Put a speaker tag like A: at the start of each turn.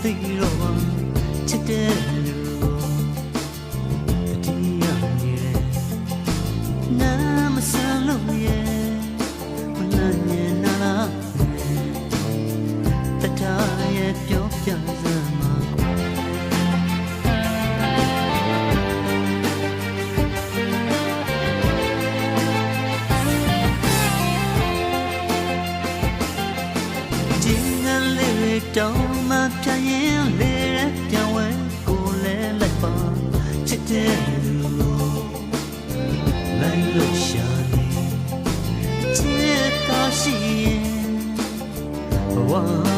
A: သိတော့ချစ်တဲ့လူတတိယနေတယ်နာမဆန်လို့ရဲ့မနာညင်နာလားတထားရဲ့ပြောပြစမ်းမှာတောင်းမှပြရင်လေရပြန်ဝဲကိုလဲလိုက်ပါချစ်တဲ့လူလိုက်လို့ရှာနေချစ်တော့ရှိရင်ဘဝ